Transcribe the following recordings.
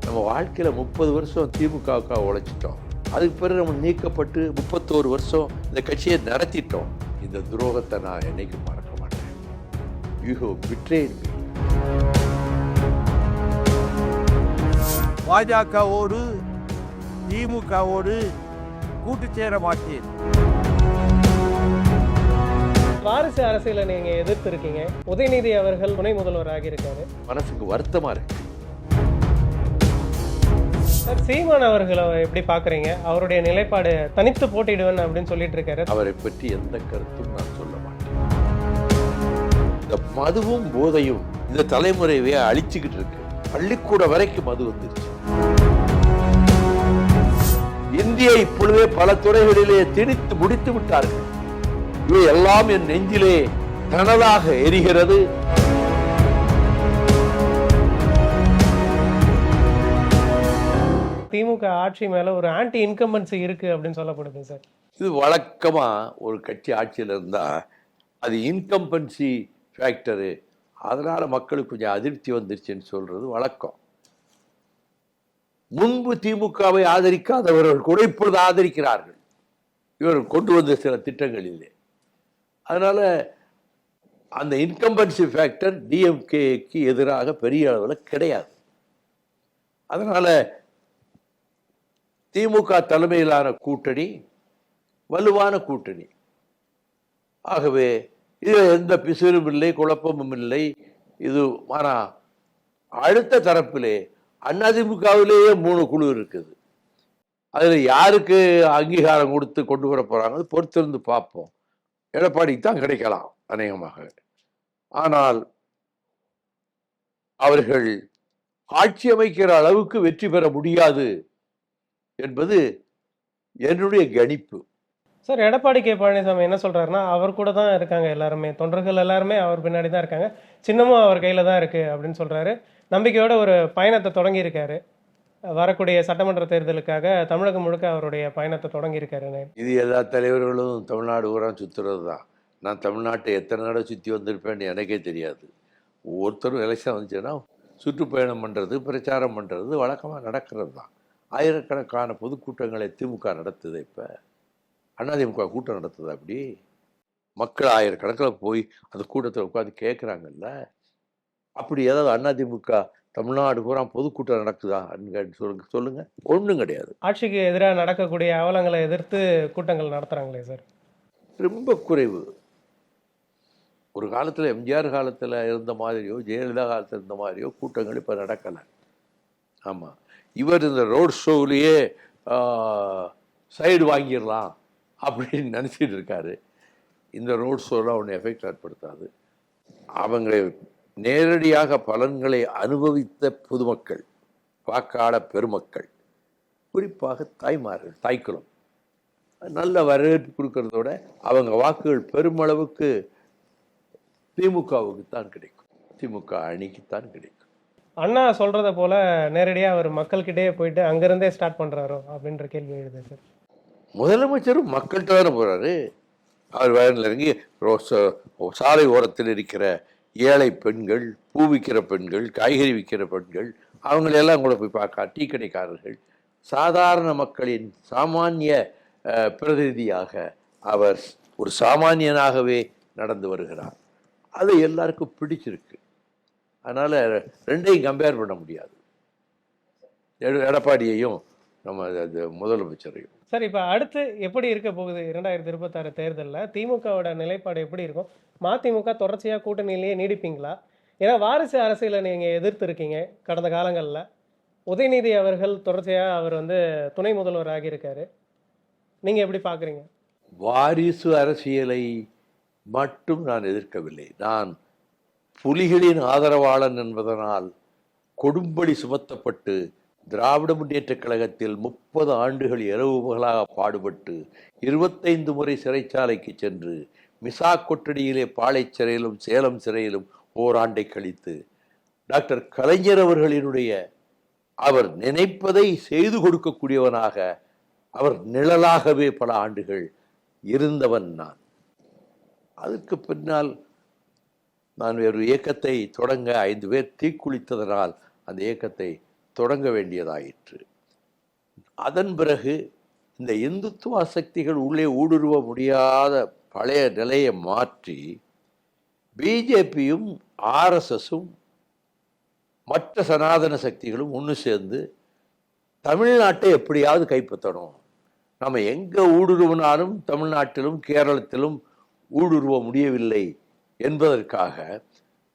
நம்ம வாழ்க்கையில் 30 வருஷம் திமுகவுக்காக உழைச்சிட்டோம். அதுக்கு பிறகு நம்ம நீக்கப்பட்டு 31 வருஷம் இந்த கட்சியை நடத்திட்டோம். இந்த துரோகத்தை நான் என்னைக்கும் மறக்க மாட்டேன். You have betrayed me. பாஜகவோடு திமுகவோடு கூட்டு சேர மாட்டேன். வாரிசு அரசியலை நீங்க எதிர்த்து இருக்கீங்க. உதயநிதி அவர்கள் துணை முதல்வராக இருக்காரு. மனசுக்கு வருத்தமா இருக்கு. சார், சீமான் அவர்களை எப்படி பாக்குறீங்க? அவருடைய நிலைப்பாடு தனித்து போட்டிடுவேன் அப்படின்னு சொல்லிட்டு இருக்காரு. அவரை பற்றி எந்த கருத்தும் நான் சொல்ல மாட்டேன். இந்த மதுவும் போதையும் இந்த தலைமுறையவே அழிச்சுக்கிட்டு இருக்கு. பள்ளிக்கூட வரைக்கும் மது வந்துருச்சு. இந்தியா இப்பொழுதே பல துறைகளிலே திணித்து முடித்து விட்டார்கள். இவை எல்லாம் என் நெஞ்சிலே தனதாக எரிகிறது. திமுக ஆட்சி மேல ஒரு ஆன்டி இன்கம்பன்சி இருக்கு அப்படின்னு சொல்லப்படுது சார். இது வழக்கமா ஒரு கட்சி ஆட்சியில் இருந்தா அது இன்கம்பன்சி ஃபேக்டரு, அதனால மக்களுக்கு கொஞ்சம் அதிருப்தி வந்துருச்சுன்னு சொல்றது வழக்கம். முன்பு திமுகவை ஆதரிக்காதவர்கள் கூட இப்பொழுது ஆதரிக்கிறார்கள், இவர்கள் கொண்டு வந்த சில திட்டங்களிலே. அதனால அந்த இன்கம்பன்சி ஃபேக்டர் டிஎம்கேக்கு எதிராக பெரிய அளவில் கிடையாது. அதனால திமுக தலைமையிலான கூட்டணி வலுவான கூட்டணி. ஆகவே இதில் எந்த பிசுறும் இல்லை, குழப்பமும் இல்லை. இது ஆனால் அடுத்த தரப்பிலே அதிமுகவிலேயே 3 குழு இருக்குது. அதில் யாருக்கு அங்கீகாரம் கொடுத்து கொண்டு வர போகிறாங்க பொறுத்திருந்து பார்ப்போம். எடப்பாடிக்கு தான் கிடைக்கலாம் அநேகமாக. ஆனால் அவர்கள் ஆட்சி அமைக்கிற அளவுக்கு வெற்றி பெற முடியாது என்பது என்னுடைய கணிப்பு. சார், எடப்பாடி கே பழனிசாமி என்ன சொல்றாருன்னா, அவர் கூட தான் இருக்காங்க எல்லாருமே, தொண்டர்கள் எல்லாருமே அவர் பின்னாடி தான் இருக்காங்க, சின்னமும் அவர் கையில தான் இருக்கு அப்படின்னு சொல்றாரு. நம்பிக்கையோட ஒரு பயணத்தை தொடங்கி இருக்காரு. வரக்கூடிய சட்டமன்ற தேர்தலுக்காக தமிழகம் முழுக்க அவருடைய பயணத்தை தொடங்கி இருக்காரு. இது எல்லா தலைவர்களும் தமிழ்நாடு ஊரா சுற்றுறது தான். நான் தமிழ்நாட்டை எத்தனை நாடை சுற்றி வந்திருப்பேன்னு எனக்கே தெரியாது. ஒவ்வொருத்தரும் எலெக்ஷன் வந்துச்சுன்னா சுற்றுப்பயணம் பண்ணுறது, பிரச்சாரம் பண்ணுறது வழக்கமாக நடக்கிறது தான். ஆயிரக்கணக்கான பொதுக்கூட்டங்களை திமுக நடத்துது. இப்போ அதிமுக கூட்டம் நடத்துது. அப்படி மக்கள் ஆயிரக்கணக்கில் போய் அந்த கூட்டத்தில் உட்காந்து கேட்குறாங்கல்ல. அப்படி ஏதாவது அதிமுக தமிழ்நாடு பூரா பொதுக்கூட்டம் நடக்குதா சொல்லுங்க. ஒன்றும் கிடையாது. ஆட்சிக்கு எதிராக நடக்கக்கூடிய அவலங்களை எதிர்த்து கூட்டங்கள் நடத்துறாங்களே சார், ரொம்ப குறைவு. ஒரு காலத்தில் எம்ஜிஆர் காலத்தில் இருந்த மாதிரியோ ஜெயலலிதா காலத்தில் இருந்த மாதிரியோ கூட்டங்கள் இப்போ நடக்கலை. ஆமாம், இவர் இந்த ரோட் ஷோவிலேயே சைடு வாங்கிடலாம் அப்படின்னு நினச்சிட்டு இருக்காரு. இந்த ரோட் ஷோலாம் ஒன்றும் எஃபெக்ட் ஏற்படுத்தாது. அவங்களை நேரடியாக பலன்களை அனுபவித்த பொதுமக்கள், வாக்காள பெருமக்கள், குறிப்பாக தாய்மார்கள், தாய்க்குளம் நல்ல வரவேற்பு கொடுக்கறதோட அவங்க வாக்குகள் பெருமளவுக்கு திமுகவுக்கு தான் கிடைக்கும், திமுக அணிக்குத்தான் கிடைக்கும். அண்ணா சொல்றத போல நேரடியாக அவர் மக்கள்கிட்டே போயிட்டு அங்கிருந்தே ஸ்டார்ட் பண்றாரோ அப்படின்ற கேள்வி எழுது சார். முதலமைச்சரும் மக்கள்கிட்ட தானே போறாரு. அவர் வயலில் இறங்கி சாலை ஓரத்தில் இருக்கிற ஏழை பெண்கள், பூ விற்கிற பெண்கள், காய்கறி விற்கிற பெண்கள், அவங்களெல்லாம் கூட போய் பார்க்க, டீ கடைக்காரர்கள், சாதாரண மக்களின் சாமானிய பிரதிநிதியாக அவர் ஒரு சாமானியனாகவே நடந்து வருகிறார். அது எல்லாருக்கும் பிடிச்சிருக்கு. அதனால் ரெண்டையும் கம்பேர் பண்ண முடியாது, எடப்பாடியையும் நம்ம முதலமைச்சரையும். சார், இப்போ அடுத்து எப்படி இருக்க போகுது 2026 தேர்தலில்? திமுகவோட நிலைப்பாடு எப்படி இருக்கும்? மதிமுக தொடர்ச்சியாக கூட்டணியிலேயே நீடிப்பீங்களா? ஏன்னா வாரிசு அரசியலை நீங்கள் எதிர்த்து இருக்கீங்க கடந்த காலங்களில். உதயநிதி அவர்கள் தொடர்ச்சியாக அவர் துணை முதல்வர் ஆகியிருக்காரு. நீங்கள் எப்படி பார்க்குறீங்க? வாரிசு அரசியலை மட்டும் நான் எதிர்க்கவில்லை. நான் புலிகளின் ஆதரவாளன் என்பதனால் கொடும்படி சுமத்தப்பட்டு திராவிட முன்னேற்ற கழகத்தில் 30 ஆண்டுகள் இரவு பகலாக பாடுபட்டு 25 முறை சிறைச்சாலைக்கு சென்று மிசா கொட்டடியிலே பாளை சிறையிலும் சேலம் சிறையிலும் ஓராண்டை கழித்து டாக்டர் கலைஞர் அவர்களினுடைய அவர் நினைப்பதை செய்து கொடுக்கக்கூடியவனாக, அவர் நிழலாகவே பல ஆண்டுகள் இருந்தவன் நான். அதற்கு பின்னால் நான் ஒரு இயக்கத்தை தொடங்க 5 பேர் தீக்குளித்ததனால் அந்த இயக்கத்தை தொடங்க வேண்டியதாயிற்று. அதன் பிறகு இந்த இந்துத்துவ சக்திகள் உள்ளே ஊடுருவ முடியாத பழைய நிலையை மாற்றி பிஜேபியும் ஆர்எஸ்எஸும் மற்ற சனாதன சக்திகளும் ஒன்று சேர்ந்து தமிழ்நாட்டை எப்படியாவது கைப்பற்றணும், நம்ம எங்கே ஊடுருவினாலும் தமிழ்நாட்டிலும் கேரளத்திலும் ஊடுருவ முடியவில்லை என்பதற்காக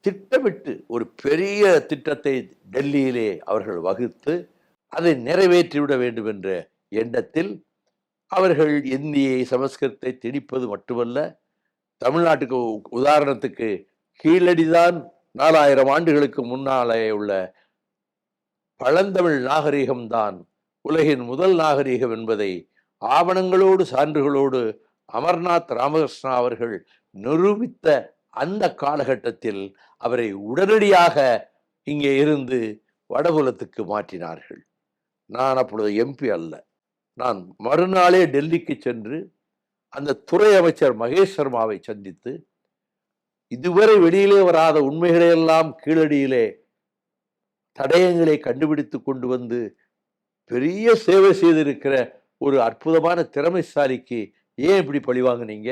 திட்டமிட்டு ஒரு பெரிய திட்டத்தை டெல்லியிலே அவர்கள் வகுத்து அதை நிறைவேற்றிவிட வேண்டும் என்ற எண்ணத்தில் அவர்கள் இந்தியை சமஸ்கிருதத்தை திணிப்பது மட்டுமல்ல, தமிழ்நாட்டுக்கு உதாரணத்துக்கு கீழடிதான் 4000 ஆண்டுகளுக்கு முன்னாலே உள்ள பழந்தமிழ் நாகரிகம்தான் உலகின் முதல் நாகரிகம் என்பதை ஆவணங்களோடு சான்றுகளோடு அமர்நாத் ராமகிருஷ்ணா அவர்கள் நிரூபித்த அந்த காலகட்டத்தில் அவரை உடனடியாக இங்கே இருந்து வடபுலத்துக்கு மாற்றினார்கள். நான் அப்பொழுது எம்பி அல்ல. நான் மறுநாளே டெல்லிக்கு சென்று அந்த துறை அமைச்சர் மகேஷ் சர்மாவை சந்தித்து இதுவரை வெளியிலே வராத உண்மைகளையெல்லாம் கீழடியிலே தடயங்களை கண்டுபிடித்து கொண்டு வந்து பெரிய சேவை செய்திருக்கிற ஒரு அற்புதமான திறமைசாலிக்கு ஏன் இப்படி பழிவாங்கினீங்க?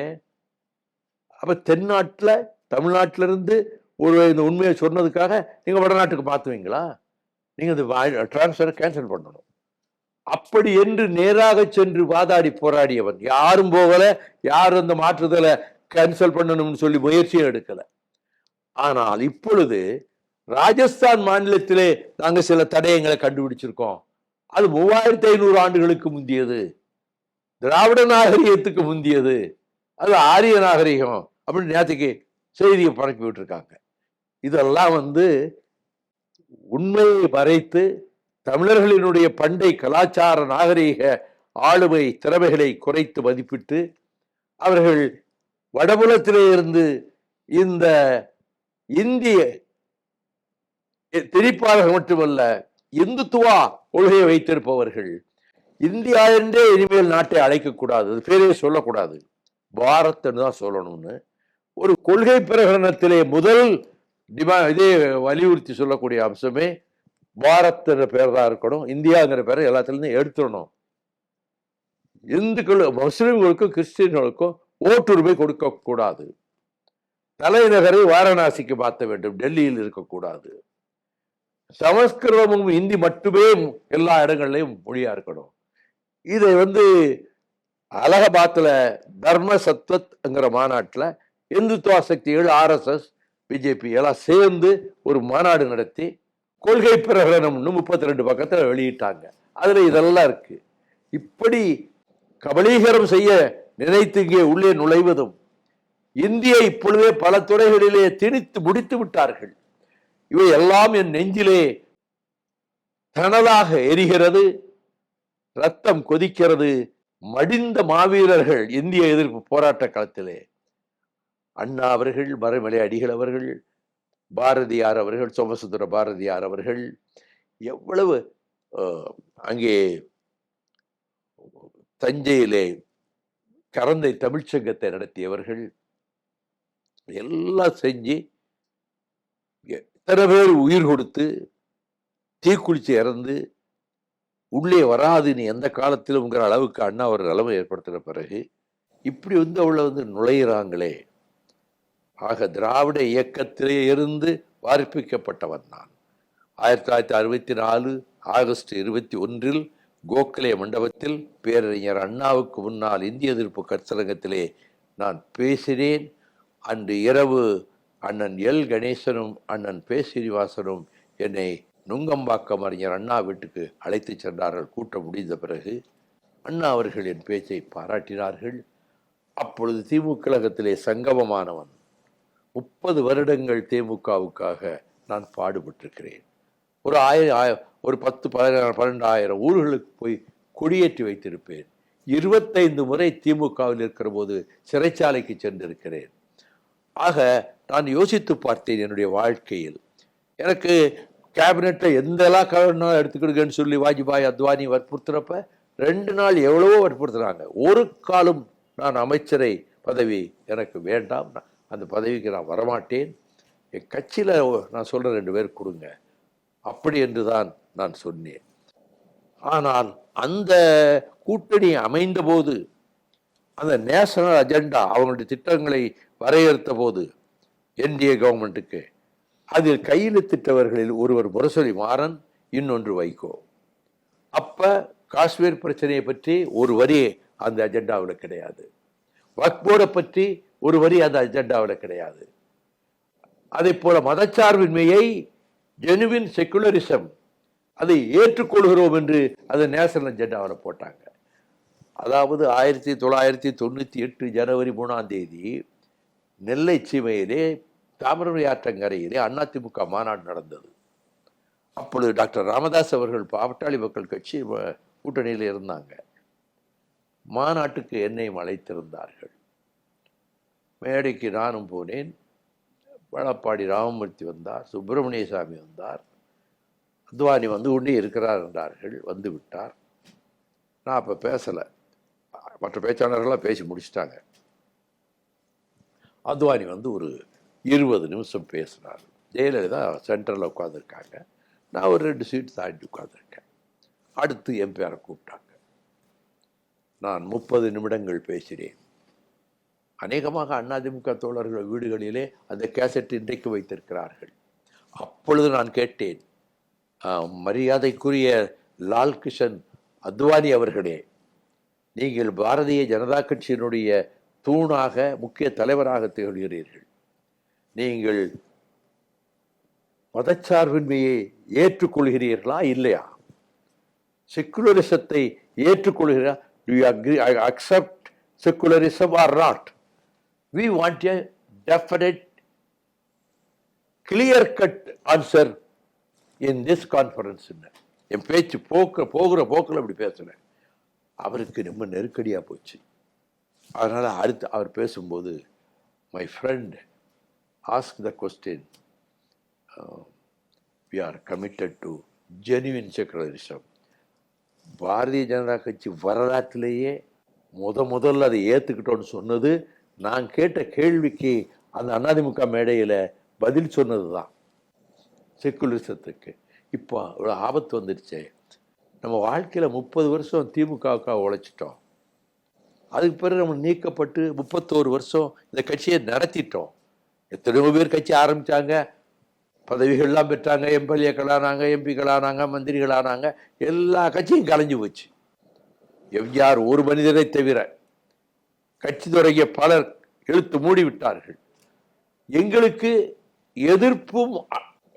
அப்ப தென்னாட்டில் தமிழ்நாட்டிலிருந்து ஒரு இந்த உண்மையை சொன்னதுக்காக நீங்க வடநாட்டுக்கு மாற்றுவீங்களா? நீங்க இந்த டிரான்ஸ்ஃபரை கேன்சல் பண்ணணும். அப்படி என்று நேராக சென்று வாதாடி போராடியவன். யாரும் போகல, யாரும் அந்த மாற்றுதலை கேன்சல் பண்ணணும்னு சொல்லி முயற்சியும் எடுக்கல. ஆனால் இப்பொழுது ராஜஸ்தான் மாநிலத்திலே நாங்க சில தடயங்களை கண்டுபிடிச்சிருக்கோம். அது 3500 ஆண்டுகளுக்கு முந்தியது, திராவிட நாகரிகத்துக்கு முந்தியது, அது ஆரிய நாகரிகம் அப்படின்னு நேற்றுக்கு செய்தியை பரப்பி விட்டுருக்காங்க. இதெல்லாம் உண்மையை மறைத்து தமிழர்களினுடைய பண்டை கலாச்சார நாகரிக ஆளுமை திறமைகளை குறைத்து மதிப்பிட்டு அவர்கள் வடபுலத்திலே இருந்து இந்த இந்திய திணிப்பாளர்கள் மட்டுமல்ல, இந்துத்துவா கொள்கையை வைத்திருப்பவர்கள் இந்தியா என்றே இனிமேல் நாட்டை அழைக்கக்கூடாது, பேரே சொல்லக்கூடாது, பாரத் தான் சொல்லணும்னு ஒரு கொள்கை பிரகடனத்திலே முதல் இதே வலியுறுத்தி சொல்லக்கூடிய அம்சமே பாரத் என்ற பேர் தான் இருக்கணும். இந்தியாங்கிற பேரை எல்லாத்துலேருந்து எடுத்துடணும். இந்துக்கள் முஸ்லிம்களுக்கும் கிறிஸ்டின்களுக்கும் ஓட்டுரிமை கொடுக்க கூடாது. தலைநகரை வாரணாசிக்கு மாற்ற வேண்டும், டெல்லியில் இருக்கக்கூடாது. சமஸ்கிருதமும் இந்தி மட்டுமே எல்லா இடங்கள்லையும் மொழியா இருக்கணும். இதை அலகாபாத்ல தர்ம சத்வத்ங்கிற மாநாட்டில் இந்துத்துவ சக்திகள் ஆர்எஸ்எஸ் பிஜேபி எல்லாம் சேர்ந்து ஒரு மாநாடு நடத்தி கொள்கை பிரகடனம் 32 பக்கத்தில் வெளியிட்டாங்க. அதுல இதெல்லாம் இருக்கு. இப்படி கபலீகரம் செய்ய நினைத்து இங்கே உள்ளே நுழைவதும் இந்தியை இப்பொழுதே பல துறைகளிலே திணித்து முடித்து விட்டார்கள். இவை எல்லாம் என் நெஞ்சிலே தனதாக எரிகிறது, ரத்தம் கொதிக்கிறது. மடிந்த மாவீரர்கள் இந்திய எதிர்ப்பு போராட்ட களத்திலே அண்ணா அவர்கள், மறைமலை அடிகள் அவர்கள், பாரதியார் அவர்கள், சோமசுந்தர பாரதியார் அவர்கள், எவ்வளவு அங்கே தஞ்சையிலே கரந்தை தமிழ்ச்சங்கத்தை நடத்தியவர்கள் எல்லாம் செஞ்சு எத்தனை பேர் உயிர் கொடுத்து தீக்குளிச்சு இறந்து உள்ளே வராது நீ எந்த காலத்திலும்ங்கிற அளவுக்கு அண்ணா ஒரு நிலைமை ஏற்படுத்தின பிறகு இப்படி அவளை நுழையிறாங்களே. ஆக திராவிட இயக்கத்திலே இருந்து வார்ப்பிக்கப்பட்டவன் நான். 1964 ஆகஸ்ட் 21 கோகலே மண்டபத்தில் பேரறிஞர் அண்ணாவுக்கு முன்னால் இந்திய எதிர்ப்பு கருத்தரங்கத்திலே நான் பேசினேன். அன்று இரவு அண்ணன் எல் கணேசனும் அண்ணன் பே சீனிவாசனும் என்னை நுங்கம்பாக்கம் அறிஞர் அண்ணா வீட்டுக்கு அழைத்து சென்றார்கள். கூட்டம் முடிந்த பிறகு அண்ணா அவர்கள் என் பேச்சை பாராட்டினார்கள். அப்பொழுது திமுக கழகத்திலே சங்கமமானவன். 30 வருடங்கள் திமுகவுக்காக நான் பாடுபட்டிருக்கிறேன். ஒரு 10-12,000 ஊர்களுக்கு போய் கொடியேற்றி வைத்திருப்பேன். 25 முறை திமுகவில் இருக்கிற போது சிறைச்சாலைக்கு சென்றிருக்கிறேன். ஆக நான் யோசித்து பார்த்தேன் என்னுடைய வாழ்க்கையில். எனக்கு கேபினெட்டை எந்தெல்லாம் கவர்னாலும் எடுத்துக்கிடுங்கன்னு சொல்லி வாஜ்பாய் அத்வானி வற்புறுத்துறப்ப 2 நாள் எவ்வளவோ வற்புறுத்துறாங்க. ஒரு காலம் நான் அமைச்சரை பதவி எனக்கு வேண்டாம், அந்த பதவிக்கு நான் வரமாட்டேன், என் கட்சியில் நான் சொல்கிற 2 பேர் கொடுங்க, அப்படி என்று தான் நான் சொன்னேன். ஆனால் அந்த கூட்டணி அமைந்த போது, அந்த நேஷனல் அஜெண்டா அவங்களுடைய திட்டங்களை வரையறுத்த போது என்டிஏ கவர்மெண்ட்டுக்கு அதில் கையெழுத்திட்டவர்களில் ஒருவர் முரசொலி மாறன், இன்னொன்று வைகோ. அப்ப காஷ்மீர் பிரச்சனையை பற்றி ஒரு வரி அந்த அஜெண்டாவில் கிடையாது. வக்ஃப் போர்டை பற்றி ஒரு வரி அந்த அஜெண்டாவில் கிடையாது. அதே போல மதச்சார்பின்மையை, ஜெனுவின் செக்குலரிசம், அதை ஏற்றுக்கொள்கிறோம் என்று அதை நேஷனல் அஜெண்டாவில் போட்டாங்க. அதாவது 1998 ஜனவரி 3 நெல்லை சீமையிலே தாமிரபரணி ஆற்றங்கரையிலே அதிமுக மாநாடு நடந்தது. அப்பொழுது டாக்டர் ராமதாஸ் அவர்கள் பாட்டாளி மக்கள் கட்சி கூட்டணியில் இருந்தாங்க. மாநாட்டுக்கு என்னையும் அழைத்திருந்தார்கள். மேடைக்கு நானும் போனேன். வடப்பாடி ராமமூர்த்தி வந்தார், சுப்பிரமணிய சாமி வந்தார், அத்வானி வந்து கொண்டே இருக்கிறார் என்றார்கள். வந்து விட்டார். நான் அப்போ பேசலை, மற்ற பேச்சாளர்கள்லாம் பேசி முடிச்சிட்டாங்க. அத்வானி வந்து ஒரு 20 நிமிஷம் பேசினார். ஜெயலலிதா சென்டரில் உட்காந்துருக்காங்க, நான் ஒரு 2 சீட் தாண்டி உட்காந்துருக்கேன். அடுத்து என் பேரை கூப்பிட்டாங்க. நான் 30 நிமிடங்கள் பேசினேன். அநேகமாக அதிமுக தோழர்கள் வீடுகளிலே அந்த கேசட் இன்றைக்கு வைத்திருக்கிறார்கள். அப்பொழுது நான் கேட்டேன், மரியாதைக்குரிய லால்கிஷன் அத்வானி அவர்களே, நீங்கள் பாரதிய ஜனதா கட்சியினுடைய தூணாக, முக்கிய தலைவராக திகழ்கிறீர்கள். நீங்கள் மதச்சார்பின்மையை ஏற்றுக்கொள்கிறீர்களா இல்லையா? செக்குலரிசத்தை ஏற்றுக்கொள்கிறா? Do you agree, accept secularism or not? We want a definite, clear-cut answer in this conference. என் பேச்சு போகிற போக்கில் அப்படி பேசுகிறேன். அவருக்கு ரொம்ப நெருக்கடியாக போச்சு. அதனால் அடுத்து அவர் பேசும்போது, my friend, ask the question, we are committed to genuine secularism. Bharatiya Janata கட்சி வரலாற்றிலேயே முதல்ல அதை ஏற்றுக்கிட்டோன்னு சொன்னது நான் கேட்ட கேள்விக்கு அந்த அதிமுக மேடையில் பதில் சொன்னது தான், செக்குலரிசத்துக்கு. இப்போ இவ்வளோ ஆபத்து வந்துடுச்சு. நம்ம வாழ்க்கையில் 30 வருஷம் திமுகவுக்காக உழைச்சிட்டோம். அதுக்கு பிறகு நம்ம நீக்கப்பட்டு 31 வருஷம் இந்த கட்சியை நடத்திட்டோம். எத்தனையோ பேர் கட்சி ஆரம்பித்தாங்க, பதவிகள்லாம் பெற்றாங்க, எம்எல்ஏக்களானாங்க, எம்பிக்களானாங்க, மந்திரிகளானாங்க. எல்லா கட்சியும் கலைஞ்சு போச்சு. எம்ஜிஆர் ஒரு மனிதரை தவிர கட்சி தொடங்கிய பலர் இழுத்து மூடிவிட்டார்கள். எங்களுக்கு எதிர்ப்பும்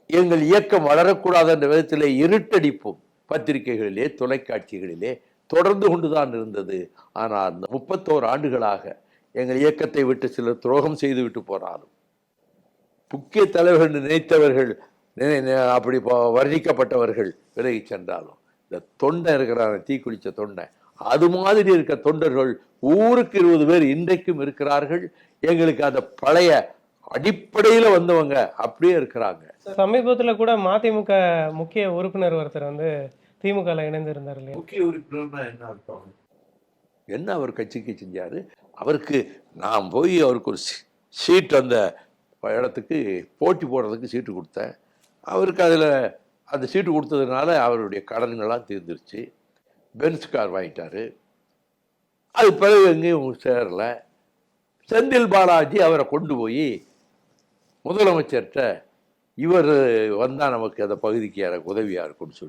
எங்கள் இயக்கம் வளரக்கூடாது என்ற விதத்திலே இருட்டடிப்பும் பத்திரிகைகளிலே, தொலைக்காட்சிகளிலே தொடர்ந்து கொண்டுதான் இருந்தது. ஆனால் அந்த 31 ஆண்டுகளாக எங்கள் இயக்கத்தை விட்டு சிலர் துரோகம் செய்து விட்டு போனாலும், முக்கிய தலைவர்கள் நினைத்தவர்கள், அப்படி வர்ணிக்கப்பட்டவர்கள் விலகி சென்றாலும், இந்த தொண்டை இருக்கிறாங்க, தீக்குளிச்ச தொண்டை, அது மாதிரி இருக்க தொண்டர்கள் ஊருக்கு 20 பேர் இன்றைக்கும் இருக்கிறார்கள். எங்களுக்கு அந்த பழைய அடிப்படையில் வந்தவங்க அப்படியே இருக்கிறாங்க. சமீபத்தில் கூட மதிமுக முக்கிய உறுப்பினர் ஒருத்தர் வந்து திமுக இணைந்திருந்தார் இல்லையா? முக்கிய உறுப்பினர்னா என்ன அர்த்தம்? என்ன அவர் கட்சிக்கு செஞ்சாரு? அவருக்கு நான் போய் அவருக்கு ஒரு சீட், அந்த இடத்துக்கு போட்டி போடுறதுக்கு சீட்டு கொடுத்தேன். அவருக்கு அதில் அந்த சீட்டு கொடுத்ததுனால அவருடைய கடன்கள்லாம் தீர்ந்துருச்சு. பென்ஸ் கார் வாங்கிட்டாரு. அது பிறகு எங்கேயும் சேரலை. செந்தில் பாலாஜி அவரை கொண்டு போய் முதலமைச்சர்கிட்ட, இவர் வந்தால் நமக்கு அந்த பகுதிக்கு எனக்கு உதவியாக இருக்கும்னு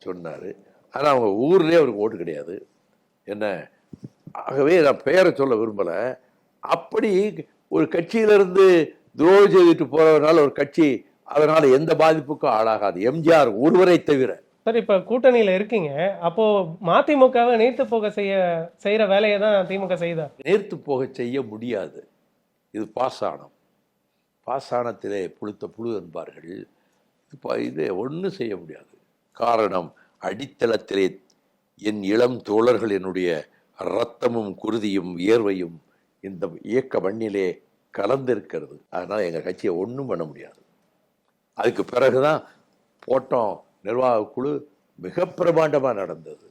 சொன்னார். ஆனால் அவங்க ஊர்லேயே அவருக்கு ஓட்டு கிடையாது. என்ன, ஆகவே நான் பெயரை சொல்ல விரும்பலை. அப்படி ஒரு கட்சியிலிருந்து துரோகம் செய்துட்டு போகிறதுனால ஒரு கட்சி அதனால் எந்த பாதிப்புக்கும் ஆளாகாது, எம்ஜிஆர் ஒருவரை தவிர. சார், இப்போ கூட்டணியில் இருக்கீங்க, அப்போ மதிமுகவை நீர்த்து போக செய்கிற வேலையை தான் திமுக செய்தா? நீர்த்து போக செய்ய முடியாது. இது பாசானம். பாசானத்திலே புழுத்த புழு என்பார்கள். இது ஒன்றும் செய்ய முடியாது. காரணம், அடித்தளத்திலே என் இளம் தோழர்கள், என்னுடைய இரத்தமும் குருதியும் வியர்வையும் இந்த இயக்க மண்ணிலே கலந்திருக்கிறது. அதனால் எங்கள் கட்சியை ஒன்றும் பண்ண முடியாது. அதுக்கு பிறகுதான் போட்டோம். நிர்வாக குழு மிக பிரமாண்டமாக நடந்தது.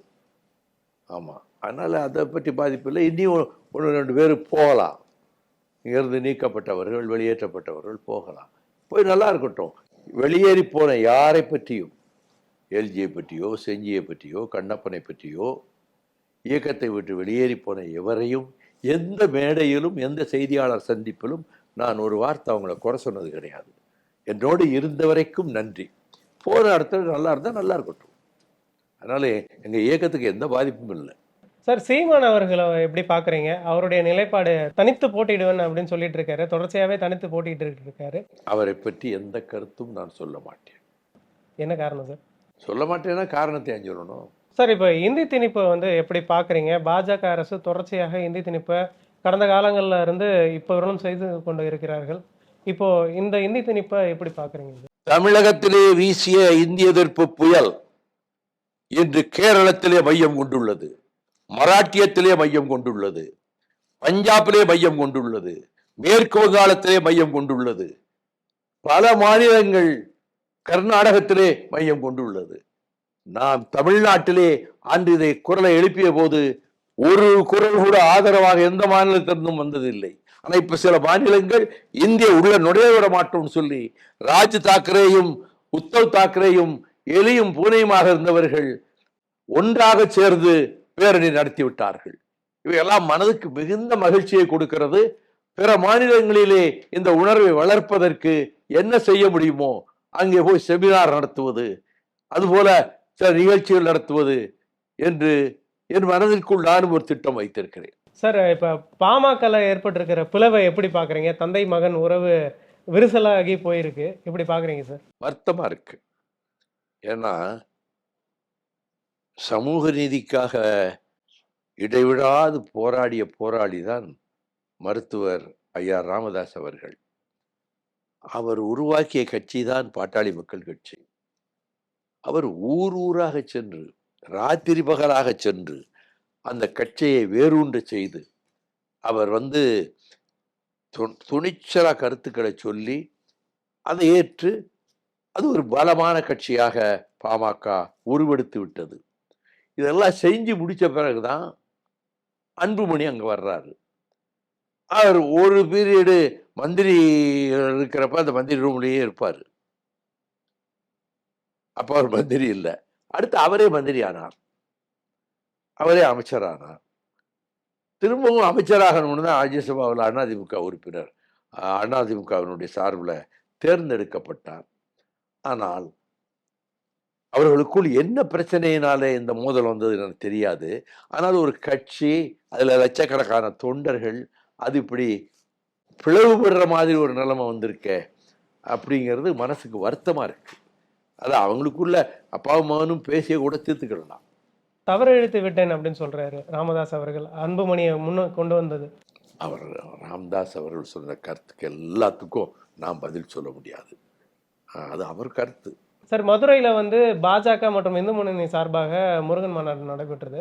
ஆமாம், அதனால் அதை பற்றி பாதிப்பு இல்லை. இன்னும் 1-2 பேர் போகலாம். இங்கிருந்து நீக்கப்பட்டவர்கள், வெளியேற்றப்பட்டவர்கள் போகலாம். போய் நல்லா இருக்கட்டும். வெளியேறி போன யாரை பற்றியும் எல்ஜியை பற்றியோ செஞ்சியை பற்றியோ கண்ணப்பனை பற்றியோ இயக்கத்தை விட்டு வெளியேறி போன எவரையும் எந்த மேடையிலும் எந்த செய்தியாளர் சந்திப்பிலும் நான் ஒரு வார்த்தை அவங்கள குறை சொன்னது கிடையாது. என்னோடு இருந்த வரைக்கும் நன்றி, போகிற இடத்துல நல்லா இருந்தால் நல்லா இருக்கட்டும். அதனால எங்கள் இயக்கத்துக்கு எந்த பாதிப்பும் இல்லை. சார், சீமான் அவர்களை எப்படி பார்க்குறீங்க? அவருடைய நிலைப்பாடு தனித்து போட்டியிடுவேன் அப்படின்னு சொல்லிட்டு இருக்காரு, தொடர்ச்சியாகவே தனித்து போட்டிட்டு இருக்காரு. அவரை பற்றி எந்த கருத்தும் நான் சொல்ல மாட்டேன். என்ன காரணம் சார்? சொல்ல மாட்டேன்னா காரணத்தை சொல்லணும். சார், இப்போ இந்தி திணிப்பை வந்து எப்படி பார்க்குறீங்க? பாஜக அரசு தொடர்ச்சியாக இந்தி திணிப்பை கடந்த காலங்களில் இருந்து இப்போ வரலும் செய்து கொண்டு இருக்கிறார்கள். இப்போ இந்த இந்தி திணிப்பை எப்படி பார்க்குறீங்க? தமிழகத்திலே வீசிய இந்திய எதிர்ப்பு புயல் இன்று கேரளத்திலே மையம் கொண்டுள்ளது, மராட்டியத்திலே மையம் கொண்டுள்ளது, பஞ்சாபிலே மையம் கொண்டுள்ளது, மேற்கு வங்காளத்திலே மையம் கொண்டுள்ளது, பல மாநிலங்கள் கர்நாடகத்திலே மையம் கொண்டுள்ளது. நாம் தமிழ்நாட்டிலே அன்று இதை குரலை எழுப்பிய போது ஒரு குரல் கூட ஆதரவாக எந்த மாநிலத்திலிருந்தும் வந்ததில்லை. ஆனா இப்ப சில மாநிலங்கள் இந்திய உள்ள நுழைய விட மாட்டோம்னு சொல்லி ராஜ் தாக்கரேயும் உத்தவ் தாக்கரேயும் எலியும் பூனையுமாக இருந்தவர்கள் ஒன்றாக சேர்ந்து பேரணி நடத்தி விட்டார்கள். இவையெல்லாம் மனதுக்கு மிகுந்த மகிழ்ச்சியை கொடுக்கிறது. பிற மாநிலங்களிலே இந்த உணர்வை வளர்ப்பதற்கு என்ன செய்ய முடியுமோ அங்கே போய் செமினார் நடத்துவது, அதுபோல சில நிகழ்ச்சிகள் நடத்துவது என்று என் மனதிற்குள் நானும் ஒரு திட்டம் வைத்திருக்கிறேன். சார், இப்போ பாமகல ஏற்பட்டிருக்கிற பிளவை எப்படி பார்க்குறீங்க? தந்தை மகன் உறவு விரிசலாகி போயிருக்கு, எப்படி பார்க்குறீங்க சார்? வருத்தமா இருக்கு. ஏன்னா சமூக நீதிக்காக இடைவிடாது போராடிய போராளி தான் மருத்துவர் ஐயா ராமதாஸ் அவர்கள். அவர் உருவாக்கிய கட்சி தான் பாட்டாளி மக்கள் கட்சி. அவர் ஊர் ஊராக சென்று ராத்திரி பகலாக சென்று அந்த கட்சியை வேரூன்ற செய்து அவர் துணிச்சலா கருத்துக்களை சொல்லி அதை ஏற்று அது ஒரு பலமான கட்சியாக பாமக உருவெடுத்து விட்டது. இதெல்லாம் செஞ்சு முடிச்ச பிறகுதான் அன்புமணி அங்க வர்றாரு. அவர் ஒரு பீரியடு மந்திரி இருக்கிறப்ப அந்த மந்திரி ரூம்லயே இருப்பார். அப்ப அவர் மந்திரி இல்லை, அடுத்து அவரே மந்திரி ஆனார், அவரே அமைச்சரானார். திரும்பவும் அமைச்சராகணும்னு தான் ராஜ்யசபாவில் அதிமுக உறுப்பினர் அதிமுகவினுடைய சார்பில் தேர்ந்தெடுக்கப்பட்டார். ஆனால் அவர்களுக்குள் என்ன பிரச்சனையினாலே இந்த மோதல் வந்தது எனக்கு தெரியாது. ஆனால் ஒரு கட்சி, அதில் லட்சக்கணக்கான தொண்டர்கள், அது இப்படி பிளவுபடுற மாதிரி ஒரு நிலைமை வந்திருக்க அப்படிங்கிறது மனசுக்கு வருத்தமாக இருக்கு. அது அவங்களுக்குள்ள அப்பாவும் மகனும் பேசிய கூட தீர்த்துக்கிடலாம். தவறு இழுத்து விட்டேன் அப்படின்னு சொல்றாரு ராமதாஸ் அவர்கள், அன்புமணியை முன்ன கொண்டு வந்தது. அவர் ராமதாஸ் அவர்கள் சொன்ன கருத்துக்கு எல்லாத்துக்கும் நாம் பதில் சொல்ல முடியாது, அது அவர் கருத்து. சார், மதுரையில் பாஜக மற்றும் இந்து முன்னணி சார்பாக முருகன் மாநாடு நடைபெற்றது.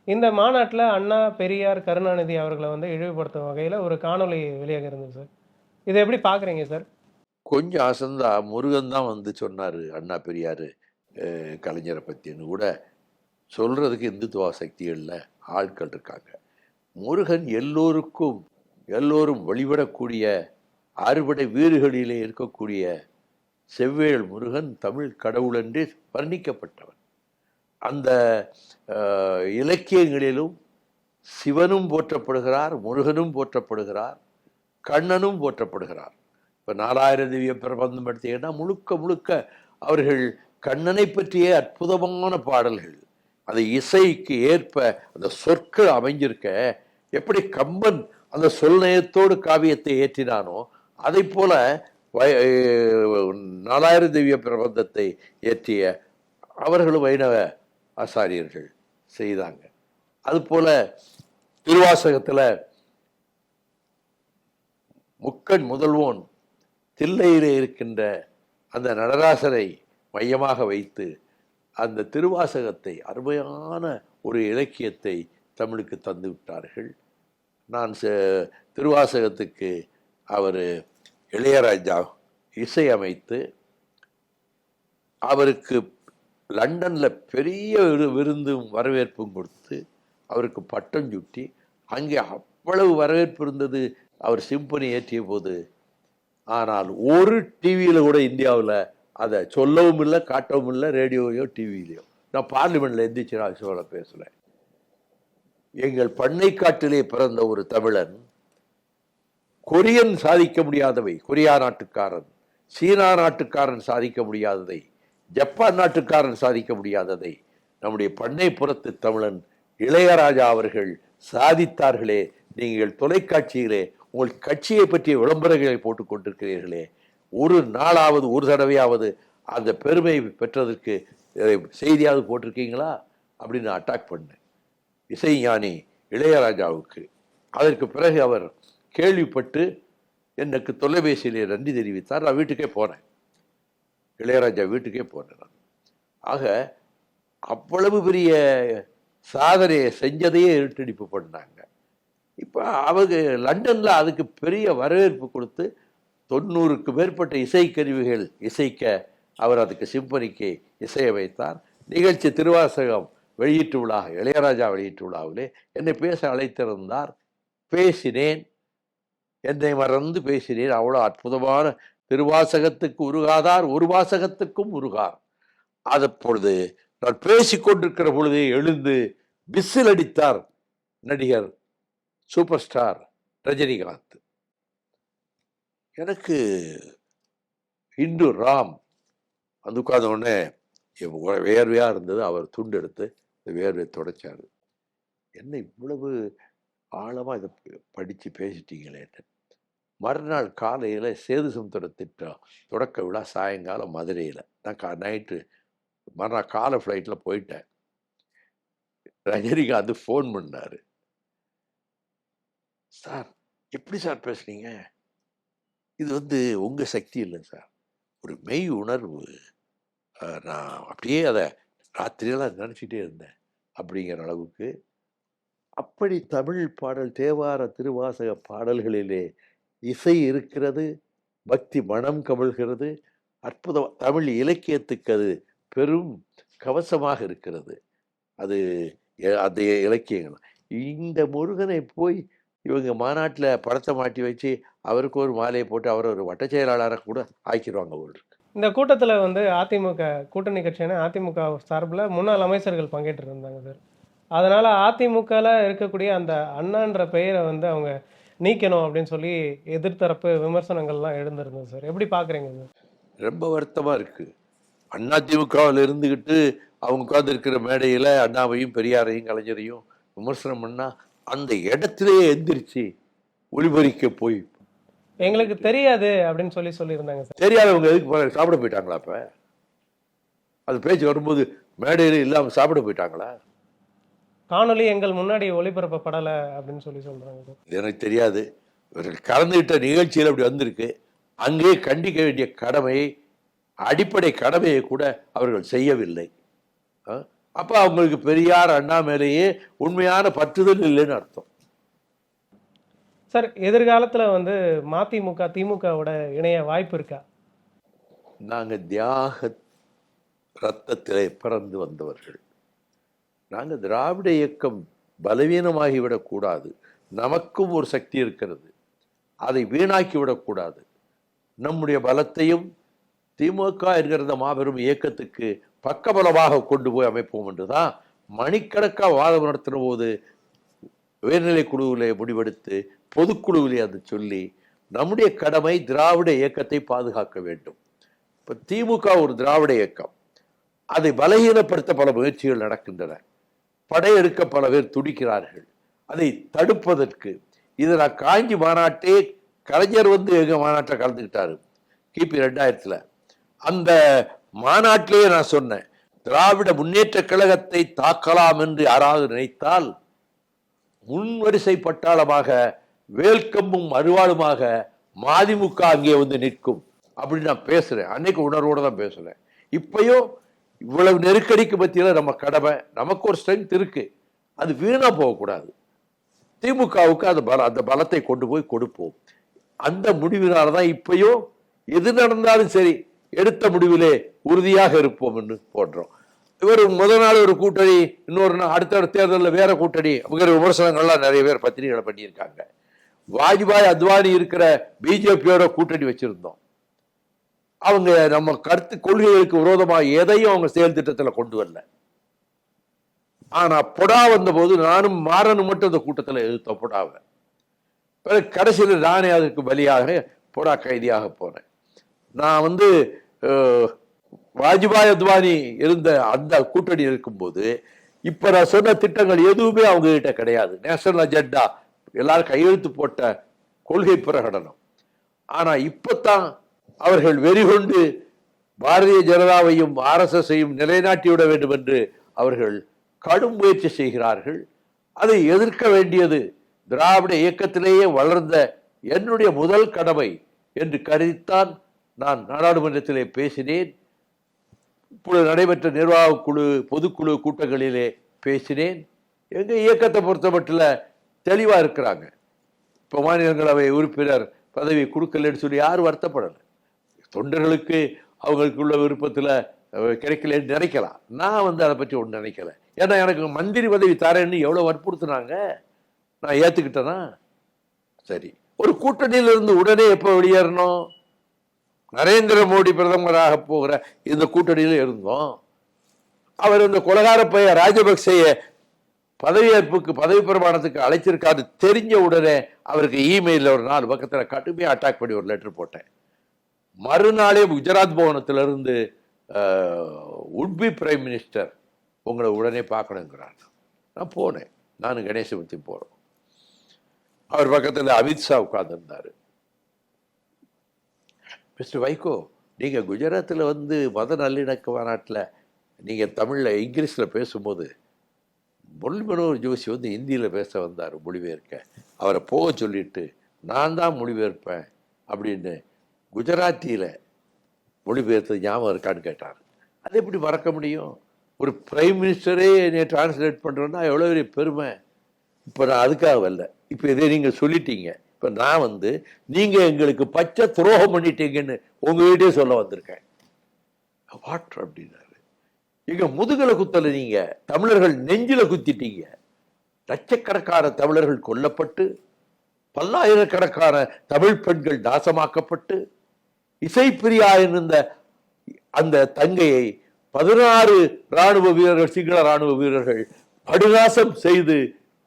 இந்த மாநாட்டில் அண்ணா, பெரியார், கருணாநிதி அவர்களை இழிவுபடுத்தும் வகையில் ஒரு காணொலி வெளியாக இருந்தது சார். இதை எப்படி பார்க்குறீங்க சார்? கொஞ்சம் அசந்தா முருகன் தான் சொன்னார் அண்ணா பெரியார் கலைஞரை பற்றின்னு கூட சொல்கிறதுக்கு இந்துத்துவ சக்திகளில் ஆட்கள் இருக்காங்க. முருகன் எல்லோரும் வழிபடக்கூடிய அறுபடை வீடுகளிலே இருக்கக்கூடிய செவ்வேள் முருகன் தமிழ் கடவுள் என்று வர்ணிக்கப்பட்டவன். அந்த இலக்கியங்களிலும் சிவனும் போற்றப்படுகிறார், முருகனும் போற்றப்படுகிறார், கண்ணனும் போற்றப்படுகிறார். இப்போ 4000 திவ்ய பிரபந்தம் எடுத்தீங்கன்னா முழுக்க அவர்கள் கண்ணனை பற்றிய அற்புதமான பாடல்கள். அந்த இசைக்கு ஏற்ப அந்த சொற்கள் அமைஞ்சிருக்க, எப்படி கம்பன் அந்த சொல்நயத்தோடு காவியத்தை ஏற்றினானோ அதை போல 4000 திவ்ய பிரபந்தத்தை ஏற்றிய அவர்களும் வைணவ ஆசாரியர்கள் செய்தாங்க. அதுபோல திருவாசகத்தில் முக்கண் முதல்வோன் தில்லையிலே இருக்கின்ற அந்த நடராசரை மையமாக வைத்து அந்த திருவாசகத்தை, அருமையான ஒரு இலக்கியத்தை தமிழுக்கு தந்து விட்டார்கள். நான் திருவாசகத்துக்கு அவர் இளையராஜா இசையமைத்து அவருக்கு லண்டனில் பெரிய விருந்தும் வரவேற்பும் கொடுத்து அவருக்கு பட்டம் சுட்டி அங்கே அவ்வளவு வரவேற்பு இருந்தது அவர் சிம்பனி ஏற்றிய போது. ஆனால் ஒரு டிவியில் கூட இந்தியாவில் அதை சொல்லவும் இல்லை, காட்டவும் இல்லை, ரேடியோலையோ டிவிலையோ. நான் பார்லிமெண்ட்ல எந்திரிச்சு நான் சொல்ல பேசல. எங்கள் பண்ணைக்காட்டிலே பிறந்த ஒரு தமிழன் கொரியன் சாதிக்க முடியாதவை, கொரியா நாட்டுக்காரன், சீனா நாட்டுக்காரன் சாதிக்க முடியாததை, ஜப்பான் நாட்டுக்காரன் சாதிக்க முடியாததை நம்முடைய பண்ணைப்புறத்து தமிழன் இளையராஜா அவர்கள் சாதித்தார்களே. நீங்கள் தொலைக்காட்சியிலே உங்கள் கட்சியை பற்றிய விளம்பரங்களை போட்டுக் கொண்டிருக்கிறீர்களே, ஒரு நாளாவது ஒரு தடவையாவது அந்த பெருமை பெற்றதற்கு செய்தியாவது போட்டிருக்கீங்களா அப்படின்னு அட்டாக் பண்ணேன் இசைஞானி இளையராஜாவுக்கு. அதற்கு பிறகு அவர் கேள்விப்பட்டு எனக்கு தொலைபேசியிலே நன்றி தெரிவித்தார். நான் வீட்டுக்கே போனேன், இளையராஜா வீட்டுக்கே போனேன் நான். ஆக அவ்வளவு பெரிய சாதனையை செஞ்சதையே இருட்டடிப்பு பண்ணாங்க. இப்போ அவங்க லண்டனில் அதுக்கு பெரிய வரவேற்பு கொடுத்து 90க்கு மேற்பட்ட இசைக்கருவிகள் இசைக்க அவர் அதுக்கு சிம்பனிக்கு இசையமைத்தார். நிகழ்ச்சி திருவாசகம் வெளியீட்டு விழா, இளையராஜா வெளியீட்டு விழாவிலே என்னை பேச அழைத்திருந்தார். பேசினேன், என்னை மறந்து பேசினேன். அவ்வளோ அற்புதமான திருவாசகத்துக்கு உருகாதார் ஒரு வாசகத்துக்கும் உருகார். அதப்பொழுது நான் பேசிக்கொண்டிருக்கிற பொழுதே எழுந்து விசில் அடித்தார் நடிகர் சூப்பர் ஸ்டார் ரஜினிகாந்த். எனக்கு இந்து ராம் வந்து உட்கார்ந்த உடனே வேர்வையாக இருந்தது. அவர் துண்டு எடுத்து இந்த வேர்வையை தொடச்சார். என்ன இவ்வளவு ஆழமாக இதை படித்து பேசிட்டீங்களே. மறுநாள் காலையில் சேது சுந்தர திட்டம் தொடக்க விழா சாயங்காலம் மதுரையில். நான் நைட்டு மறுநாள் காலை ஃப்ளைட்டில் போயிட்டேன். ரஜினிகாந்த் ஃபோன் பண்ணார். சார் எப்படி சார் பேசுனீங்க? இது உங்கள் சக்தி இல்லை சார், ஒரு மெய் உணர்வு. நான் அப்படியே அதை ராத்திரியெல்லாம் நினச்சிட்டே இருந்தேன் அப்படிங்கிற அளவுக்கு. அப்படி தமிழ் பாடல், தேவார திருவாசக பாடல்களிலே இசை இருக்கிறது, பக்தி மனம் கமழ்கிறது. அற்புதம். தமிழ் இலக்கியத்துக்கு அது பெரும் கவசமாக இருக்கிறது. அது அந்த இலக்கியங்கள். இந்த முருகனை போய் இவங்க மாநாட்டில் படத்தை மாட்டி வச்சு அவருக்கு ஒரு மாலையை போட்டு அவரை ஒரு வட்ட செயலாளராக கூட ஆக்கிடுவாங்க. அவருக்கு இந்த கூட்டத்தில் அதிமுக கூட்டணி கட்சியான அதிமுக சார்பில் முன்னாள் அமைச்சர்கள் பங்கேற்று இருந்தாங்க சார். அதனால் அதிமுகவில் இருக்கக்கூடிய அந்த அண்ணான்ற பெயரை அவங்க நீக்கணும் அப்படின்னு சொல்லி எதிர்த்தரப்பு விமர்சனங்கள்லாம் எழுந்திருந்தது சார். எப்படி பார்க்குறீங்க சார்? ரொம்ப வருத்தமாக இருக்குது. அதிமுகவில் இருந்துக்கிட்டு அவங்க உட்கார்ந்து இருக்கிற மேடையில் அண்ணாவையும் பெரியாரையும் கலைஞரையும் விமர்சனம் பண்ணால் அந்த இடத்துலையே எந்திரிச்சு ஒளிபரிக்க போய் எங்களுக்கு தெரியாது அப்படின்னு சொல்லியிருந்தாங்க சார். தெரியாதவங்க எதுக்கு சாப்பிட போயிட்டாங்களா? அப்போ அது பேச்சு வரும்போது மேடையில் இல்லாமல் சாப்பிட போயிட்டாங்களா? காணொலி எங்கள் முன்னாடி ஒளிபரப்பப்படலை அப்படின்னு சொல்றாங்க சார். எனக்கு தெரியாது. இவர்கள் கலந்துகிட்ட நிகழ்ச்சியில் அப்படி வந்திருக்கு. அங்கே கண்டிக்க வேண்டிய கடமையை, அடிப்படை கடமையை கூட அவர்கள் செய்யவில்லை. அப்போ அவங்களுக்கு பெரியார் அண்ணா மேலேயே உண்மையான பற்றுதல் இல்லைன்னு அர்த்தம். சார், எதிர்காலத்தில் மதிமுக திமுகவோட இணைய வாய்ப்பு இருக்கா? நாங்கள் தியாக ரத்தத்திலே பிறந்து வந்தவர்கள். நாங்கள் திராவிட இயக்கம் பலவீனமாகிவிடக்கூடாது. நமக்கும் ஒரு சக்தி இருக்கிறது, அதை வீணாக்கி விடக்கூடாது. நம்முடைய பலத்தையும் திமுக என்கிற மாபெரும் இயக்கத்துக்கு பக்கபலமாக கொண்டு போய் அமைப்போம் என்றுதான் மணிக்கணக்காக வாதம் நடத்தின போது உயர்நிலை குழுவிலே முடிவெடுத்து பொதுக்குழுவிலே அதை சொல்லி நம்முடைய கடமை திராவிட இயக்கத்தை பாதுகாக்க வேண்டும். இப்போ திமுக ஒரு திராவிட இயக்கம், அதை பலகீனப்படுத்த பல முயற்சிகள் நடக்கின்றன. படையெடுக்க பல பேர் துடிக்கிறார்கள். அதை தடுப்பதற்கு இதை நான் காஞ்சி மாநாட்டே கலைஞர் எங்க மாநாட்டில் கலந்துக்கிட்டாரு கிபி 2000. அந்த மாநாட்டிலேயே நான் சொன்னேன், திராவிட முன்னேற்ற கழகத்தை தாக்கலாம் என்று யாராவது நினைத்தால் முன்வரிசை பட்டாளமாக வேல்கம்பும் அருவாளுமாக மதிமுக அங்கே நிற்கும் அப்படின்னு நான் பேசுறேன். அன்னைக்கு உணர்வோடு தான் பேசுறேன். இப்பயும் இவ்வளவு நெருக்கடிக்கு மத்தியில் நம்ம கடமை, நமக்கு ஒரு ஸ்ட்ரென்த் இருக்கு, அது வீணா போகக்கூடாது. திமுகவுக்கு அந்த பலத்தை கொண்டு போய் கொடுப்போம். அந்த முடிவினால்தான் இப்பயும் எது நடந்தாலும் சரி எடுத்த முடிவிலே உறுதியாக இருப்போம் என்று போன்றோம். இவர் முதல் நாள் ஒரு கூட்டணி, இன்னொரு நாள் அடுத்த தேர்தலில் வேற கூட்டணி அப்படிங்கிற விமர்சனங்கள்லாம் நிறைய பேர் பத்திரிகைகளை பண்ணியிருக்காங்க. வாஜ்பாய் அத்வானி இருக்கிற பிஜேபியோட கூட்டணி வச்சிருந்தோம். அவங்க நம்ம கருத்து கொள்கைகளுக்கு விரோதமாக எதையும் அவங்க செயல் திட்டத்தில் கொண்டு வரல. ஆனா பொடா வந்த போது நானும் மாறனும் மட்டும் அந்த கூட்டத்தில் எதிர்த்த பொடாவை. பிறகு கடைசியில் நானே அதற்கு பலியாக பொடா கைதியாக போனேன். நான் வாஜ்பாய் அத்வானி இருந்த அந்த கூட்டணி இருக்கும்போது இப்ப நான் சொன்ன திட்டங்கள் எதுவுமே அவங்க கிட்ட கிடையாது. நேஷனல் அஜெண்டா எல்லாரும் கையெழுத்து போட்ட கொள்கை பிரகடனம். ஆனா இப்பத்தான் அவர்கள் வெறிகொண்டு பாரதிய ஜனதாவையும் RSSஐயும் நிலைநாட்டிவிட வேண்டும் என்று அவர்கள் கடும் முயற்சி செய்கிறார்கள். அதை எதிர்க்க வேண்டியது திராவிட இயக்கத்திலேயே வளர்ந்த என்னுடைய முதல் கடமை என்று கருதித்தான் நான் நாடாளுமன்றத்திலே பேசினேன். இப்பொழுது நடைபெற்ற நிர்வாக குழு பொதுக்குழு கூட்டங்களிலே பேசினேன். எங்க இயக்கத்தை பொறுத்த மட்டும் தெளிவா இருக்கிறாங்க. இப்போ மாநிலங்களவை உறுப்பினர் பதவி கொடுக்கலன்னு சொல்லி யாரும் வருத்தப்படலை. தொண்டர்களுக்கு அவங்களுக்குள்ள விருப்பத்தில் கிடைக்கலன்னு நினைக்கலாம். நான் அதை பற்றி ஒன்று நினைக்கல. ஏன்னா எனக்கு மந்திரி பதவி தரேன்னு எவ்வளோ வற்புறுத்தினாங்க, நான் ஏற்றுக்கிட்டேனா? சரி, ஒரு கூட்டணியிலிருந்து உடனே எப்போ வெளியேறணும்? நரேந்திர மோடி பிரதமராக போகிற இந்த கூட்டணியில் இருந்தோம். அவர் இந்த கொலகார பைய ராஜபக்சேய பதவியேற்புக்கு பதவி பிரமாணத்துக்கு அழைச்சிருக்காரு தெரிஞ்ச உடனே அவருக்கு இமெயிலில் ஒரு 4 பக்கத்தில் கடுமையாக அட்டாக் பண்ணி ஒரு லெட்டர் போட்டேன். மறுநாளே குஜராத் பவனத்திலிருந்து உட்பி பிரைம் மினிஸ்டர் உங்களை உடனே பார்க்கணுங்கிறார். நான் போனேன். நானும் கணேசமூர்த்தி போகிறோம். அவர் பக்கத்தில் அமித்ஷா உட்கார்ந்துருந்தார். மிஸ்டர் வைகோ, நீங்கள் குஜராத்தில் மத நல்லிணக்க மாநாட்டில் நீங்கள் தமிழில் இங்கிலீஷில் பேசும்போது முரளி மனோகர் ஜோஷி ஹிந்தியில் பேச வந்தார் மொழிபெயர்க்க. அவரை போக சொல்லிட்டு நான் தான் மொழிபெயர்ப்பேன் அப்படின்னு குஜராத்தியில் மொழிபெயர்த்தது ஞாபகம் இருக்கான்னு கேட்டார். அது எப்படி மறக்க முடியும்? ஒரு பிரைம் மினிஸ்டரே என்னை டிரான்ஸ்லேட் பண்ணுறேன்னா எவ்வளோ பெரிய பெருமை. இப்போ நான் அதுக்காக வரல. இப்போ இதே நீங்கள் சொல்லிட்டீங்க. இப்போ நான் நீங்கள் எங்களுக்கு பச்சை துரோகம் பண்ணிட்டீங்கன்னு உங்ககிட்டே சொல்ல வந்திருக்கேன். வாட் அப்படின்னாரு. எங்க முதுகலை குத்தல, நீங்க தமிழர்கள் நெஞ்சில குத்திட்டீங்க. லட்சக்கணக்கான தமிழர்கள் கொல்லப்பட்டு பல்லாயிரக்கணக்கான தமிழ் பெண்கள் நாசமாக்கப்பட்டு இசைப்பிரியா இருந்த அந்த தங்கையை 16 இராணுவ வீரர்கள், சிங்கள இராணுவ வீரர்கள் படுநாசம் செய்து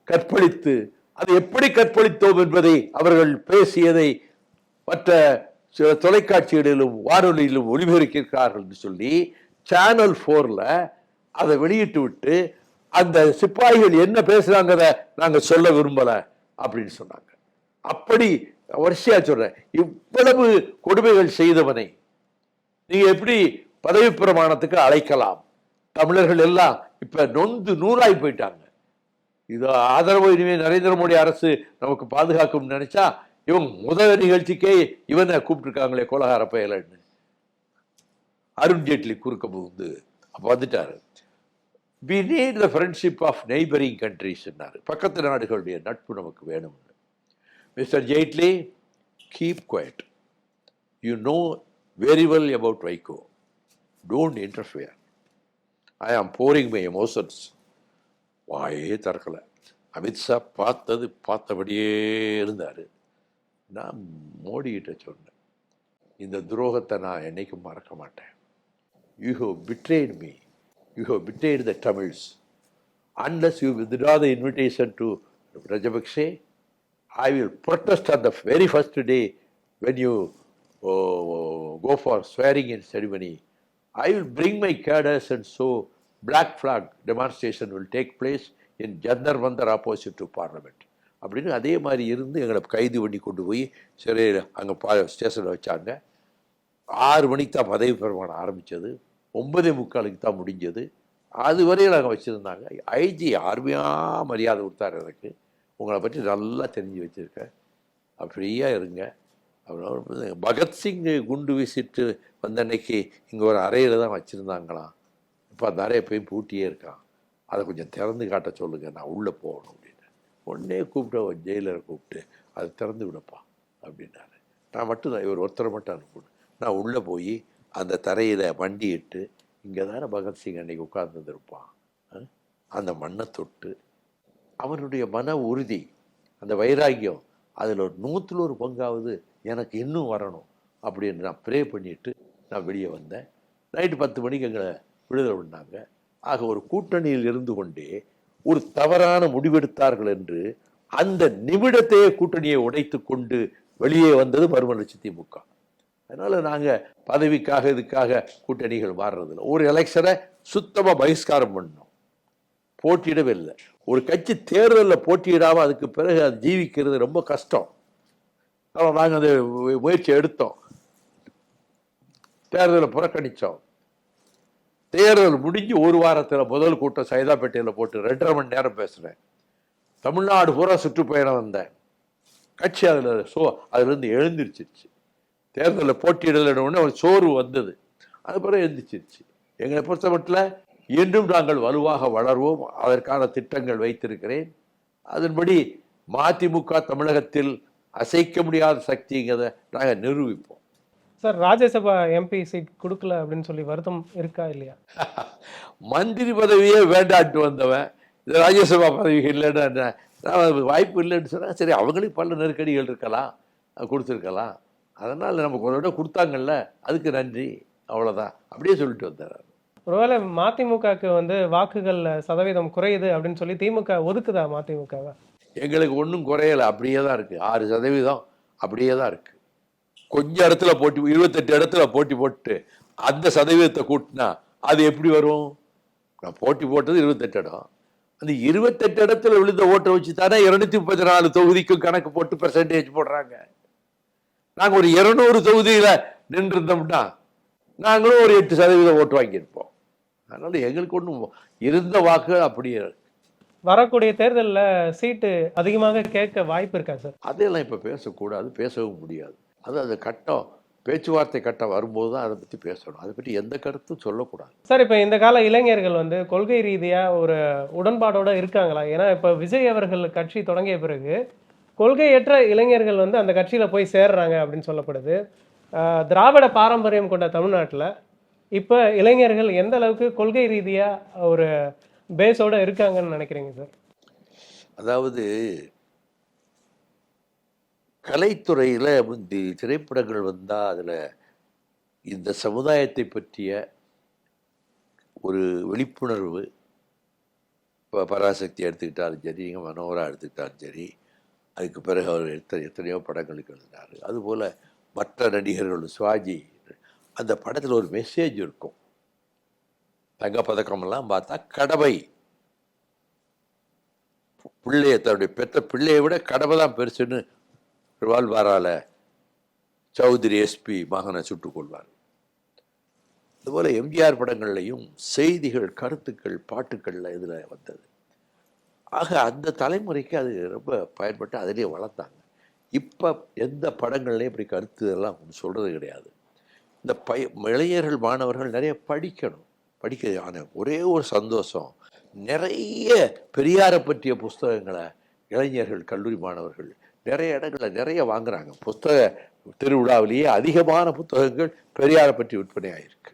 கற்பழித்து, அது எப்படி கற்பழித்தோம் என்பதை அவர்கள் பேசியதை மற்ற தொலைக்காட்சிகளிலும் வானொலியிலும் ஒளிபெருக்கிறார்கள் என்று சொல்லி சேனல் 4ல அதை வெளியிட்டு விட்டு அந்த சிப்பாய்கள் என்ன பேசுறாங்க நாங்க சொல்ல விரும்பல அப்படின்னு சொன்னாங்க. அப்படி வரிசையா சொல்றேன். இவ்வளவு கொடுமைகள் செய்தவனை நீங்க எப்படி பதவி பிரமாணத்துக்கு அழைக்கலாம்? தமிழர்கள் எல்லாம் இப்ப நொந்து நூறாய் போயிட்டாங்க. இது ஆதரவு இனிமே நரேந்திர மோடி அரசு நமக்கு பாதுகாக்கும் நினைச்சா இவங்க முதல் நிகழ்ச்சிக்கே இவனை கூப்பிட்டுருக்காங்களே கொலகார பயலன்னு. அருண் ஜேட்லி குறுக்க புகுந்து வந்துட்டாரு. We need the friendship of neighboring countries. பக்கத்து நாடுகளுடைய நட்பு நமக்கு வேணும். Mister Jaitley, keep quiet. You know very well about Vaiko. Don't interfere. I am pouring my emotions. வாயே திறக்கல. அமித்ஷா பார்த்தபடியே இருந்தாரு. நான் மோடி கிட்ட சொன்னேன், இந்த துரோகத்தை நான் என்னைக்கும் மறக்க மாட்டேன். You have betrayed me. You have betrayed the Tamils. Unless you withdraw the invitation to Rajapakse, I will protest on the very first day when you go for swearing in ceremony. I will bring my cadres and so black flag demonstration will take place in Jantar Mandar opposite to Parliament. அப்படின்னு அதே மாதிரி இருந்து எங்களை கைது பண்ணி கொண்டு போய் சிறையில் அங்கே ஸ்டேஷனில் வச்சாங்க. 6 மணிக்கு தான் பதவி பிரமாணம் ஆரம்பித்தது. 9:45 தான் முடிஞ்சது. அது வரையும் நாங்கள் வச்சுருந்தாங்க. ஐஜி அருமையாக மரியாதை கொடுத்தாரு எனக்கு. உங்களை பற்றி நல்லா தெரிஞ்சு வச்சுருக்கேன், ஃப்ரீயாக இருங்க. அப்புறம் பகத்சிங் குண்டு வீசிட்டு வந்த அன்னைக்கு இங்கே ஒரு அறையில் தான் வச்சுருந்தாங்களாம். இப்போ அந்த அறையை போய் பூட்டியே இருக்கான். அதை கொஞ்சம் திறந்து காட்ட சொல்லுங்கள், நான் உள்ளே போகணும் அப்படின்னு. உடனே கூப்பிட்டு ஜெயிலரை கூப்பிட்டு அதை திறந்து விடப்பா அப்படின்னாரு. நான் மட்டும் தான், இவர் ஒருத்தரை மட்டும் அனுப்பணும். நான் உள்ளே போய் அந்த தரையில் வண்டியிட்டு, இங்கே தானே பகத்சிங் அன்னைக்கு உட்கார்ந்துருப்பான், அந்த மண்ணை தொட்டு அவனுடைய மன உறுதி, அந்த வைராக்கியம், அதில் ஒரு 100ல் 1 பங்காவது எனக்கு இன்னும் வரணும் அப்படின்னு நான் ப்ரே பண்ணிட்டு நான் வெளியே வந்தேன். நைட்டு 10 மணிக்கு எங்களை விடுதலை பண்ணாங்க. ஆக ஒரு கூட்டணியில் இருந்து கொண்டே ஒரு தவறான முடிவெடுத்தார்கள் என்று அந்த நிமிடத்தையே கூட்டணியை உடைத்து கொண்டு வெளியே வந்தது மறுமலர்ச்சி திமுக. அதனால நாங்கள் பதவிக்காக இதுக்காக கூட்டணிகள் மாறுறதில்லை. ஒரு எலெக்ஷனை சுத்தமாக பகிஷ்காரம் பண்ணோம், போட்டியிடவே இல்லை. ஒரு கட்சி தேர்தலில் போட்டியிடாமல் அதுக்கு பிறகு அது ஜீவிக்கிறது ரொம்ப கஷ்டம். ஆனால் நாங்கள் அந்த முயற்சி எடுத்தோம், தேர்தலை புறக்கணித்தோம். தேர்தல் முடிஞ்சு ஒரு வாரத்தில் முதல் கூட்டம் சைதாப்பேட்டையில் போட்டு 2.5 மணி நேரம் பேசுகிறேன். தமிழ்நாடு பூரா சுற்றுப்பயணம் வந்தேன். கட்சி அதுலேருந்து எழுந்திருச்சிருச்சு. தேர்தலில் போட்டியிடலன்னு ஒரு சோர்வு வந்தது, அது பிறகு எழுந்திருச்சிருச்சு. எங்களை பொறுத்த மட்டும் என்றும் நாங்கள் வலுவாக வளர்வோம், அதற்கான திட்டங்கள் வைத்திருக்கிறேன். அதன்படி மதிமுக தமிழகத்தில் அசைக்க முடியாத சக்திங்கிறத நாங்கள் நிரூபிப்போம். சார், ராஜ்யசபா எம்பி சீட் கொடுக்கல அப்படின்னு சொல்லி வருத்தம் இருக்கா இல்லையா? மந்திரி பதவியே வேண்டாட்டு வந்தவன் இந்த ராஜ்யசபா பதவி இல்லைன்னு வாய்ப்பு இல்லைன்னு சொன்னால் சரி, அவங்களுக்கு பல நெருக்கடிகள் இருக்கலாம், கொடுத்துருக்கலாம். அதனால் நமக்கு ஒரு இடம் கொடுத்தாங்கல்ல, அதுக்கு நன்றி, அவ்வளோதான், அப்படியே சொல்லிட்டு வந்தார். ஒருவேளை மதிமுகவுக்கு வந்து வாக்குகள் சதவீதம் குறையுது அப்படின்னு சொல்லி திமுக ஒதுக்குதா மதிமுகவை? எங்களுக்கு ஒன்றும் குறையலை, அப்படியே தான் இருக்குது. 6% அப்படியே தான் இருக்குது. கொஞ்சம் இடத்துல போட்டி 28 இடத்துல போட்டி போட்டு அந்த சதவீதத்தை கூட்டினா அது எப்படி வரும்? நான் போட்டி போட்டது 28 இடம். அந்த 28 இடத்துல விழுந்த ஓட்டை வச்சு தானே 234 தொகுதிக்கும் கணக்கு போட்டு பெர்சன்டேஜ் போடுறாங்க. நாங்கள் ஒரு 200 தொகுதியில் நின்றுருந்தோம்னா நாங்களும் ஒரு 8% ஓட்டு வாங்கியிருப்போம். அதனால எங்களுக்கு ஒன்றும் இருந்த வாக்குகள் அப்படியே இருக்கு. வரக்கூடிய தேர்தலில் சீட்டு அதிகமாக கேட்க வாய்ப்பு இருக்கா சார்? அதையெல்லாம் இப்போ பேசக்கூடாது, பேசவும் முடியாது. அது அந்த கட்டம், பேச்சுவார்த்தை கட்டம் வரும்போது தான் அதை பற்றி பேசணும். அதை பற்றி எந்த கருத்தும் சொல்லக்கூடாது. சார், இப்போ இந்த கால இளைஞர்கள் வந்து கொள்கை ரீதியாக ஒரு உடன்பாடோட இருக்காங்களா? ஏன்னா இப்போ விஜய் அவர்கள் கட்சி தொடங்கிய பிறகு கொள்கையற்ற இளைஞர்கள் வந்து அந்த கட்சியில் போய் சேர்றாங்க அப்படின்னு சொல்லப்படுது. திராவிட பாரம்பரியம் கொண்ட தமிழ்நாட்டில் இப்போ இளைஞர்கள் எந்த அளவுக்கு கொள்கை ரீதியாக ஒரு பேஸோட இருக்காங்கன்னு நினைக்கிறீங்க சார்? அதாவது கலைத்துறையில் முந்தி திரைப்படங்கள் வந்தால் அதில் இந்த சமுதாயத்தை பற்றிய ஒரு விழிப்புணர்வு, இப்போ பராசக்தி எடுத்துக்கிட்டாலும் சரி, மனோகரா எடுத்துக்கிட்டாலும் சரி, அதுக்கு பிறகு அவர் எத்தனையோ படங்களுக்கு எழுதினார். அதுபோல் மற்ற நடிகர்கள், சிவாஜி, அந்த படத்தில் ஒரு மெசேஜ் இருக்கும். தங்கப்பதக்கமெல்லாம் பார்த்தா கடமை, பிள்ளைய தன்னுடைய பெற்ற பிள்ளையை விட கடமை தான் பெருசுன்னு ரிவால்வாரால் சௌத்ரி எஸ்பி மகனை சுட்டுக் கொள்வார். அதுபோல் எம்ஜிஆர் படங்கள்லையும் செய்திகள், கருத்துக்கள், பாட்டுக்களில் இதில் வந்தது. ஆக அந்த தலைமுறைக்கு அது ரொம்ப பயன்பட்டு அதிலே வளர்த்தாங்க. இப்போ எந்த படங்கள்லையும் இப்படி கருத்து எல்லாம் சொல்கிறது கிடையாது. இந்த இளைஞர்கள், மாணவர்கள் நிறைய படிக்கணும். படிக்க ஒரே ஒரு சந்தோஷம், நிறைய பெரியாரை பற்றிய புஸ்தகங்களை இளைஞர்கள், கல்லூரி மாணவர்கள் நிறைய இடங்களில் நிறைய வாங்குறாங்க. புஸ்தக திருவிழாவிலேயே அதிகமான புத்தகங்கள் பெரியாரை பற்றி விற்பனை ஆகிருக்கு.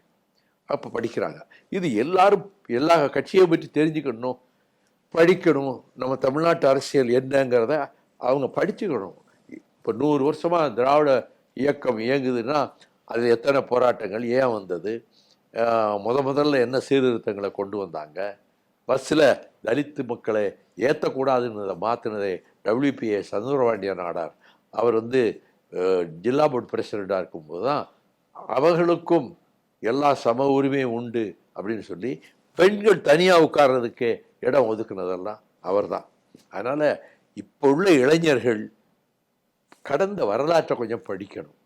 அப்போ படிக்கிறாங்க. இது எல்லாரும் எல்லா கட்சியை பற்றி தெரிஞ்சுக்கணும், படிக்கணும். நம்ம தமிழ்நாட்டு அரசியல் என்னங்கிறத அவங்க படிச்சுக்கணும். இப்போ 100 வருஷமாக திராவிட இயக்கம் இயங்குதுன்னா அது எத்தனை போராட்டங்கள், ஏன் வந்தது, முதல்ல என்ன சீர்திருத்தங்களை கொண்டு வந்தாங்க, பஸ்ஸில் தலித்து மக்களை ஏற்றக்கூடாதுன்னு மாற்றினதே WPA சந்துரபாண்டிய நாடார். அவர் ஜில்லா போர்டு பிரசிடெண்ட்டாக இருக்கும்போது தான் அவர்களுக்கும் எல்லா சம உரிமையும் உண்டு அப்படின்னு சொல்லி பெண்கள் தனியாக உட்கார்றதுக்கே இடம் ஒதுக்குனதெல்லாம் அவர் தான். அதனால் இப்போ உள்ள இளைஞர்கள் கடந்த வரலாற்றை கொஞ்சம் படிக்கணும்,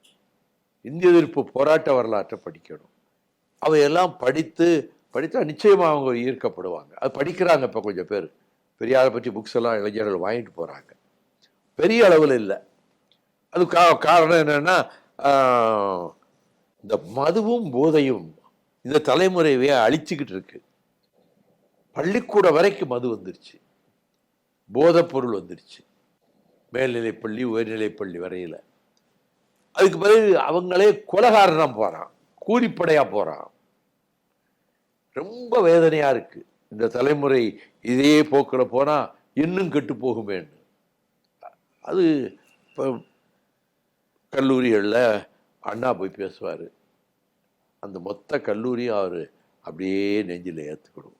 இந்திய எதிர்ப்பு போராட்ட வரலாற்றை படிக்கணும். அவையெல்லாம் படித்தா நிச்சயமாக அவங்க ஈர்க்கப்படுவாங்க. அது படிக்கிறாங்க. இப்போ கொஞ்சம் பேர் பெரியாரை பற்றி புக்ஸ் எல்லாம் இளைஞர்கள் வாங்கிட்டு போகிறாங்க, பெரிய அளவில் இல்லை. அது காரணம் என்னென்னா, இந்த மதுவும் போதையும் இந்த தலைமுறையே அழிச்சுக்கிட்டு இருக்கு. பள்ளிக்கூட வரைக்கும் மது வந்துருச்சு, போதைப் பொருள் வந்துருச்சு, மேல்நிலைப்பள்ளி உயர்நிலைப்பள்ளி வரையில். அதுக்கு பிறகு அவங்களே கொலைகாரனாக போகிறான், கூலிப்படையாக போகிறான். ரொம்ப வேதனையாக இருக்குது. இந்த தலைமுறை இதே போக்கில் போனால் இன்னும் கெட்டு போகுமேன்னு. அது இப்போ கல்லூரிகளில் அண்ணா போய் பேசுவார், அந்த மொத்த கல்லூரியும் அவர் அப்படியே நெஞ்சில் ஏற்றுக்கணும்.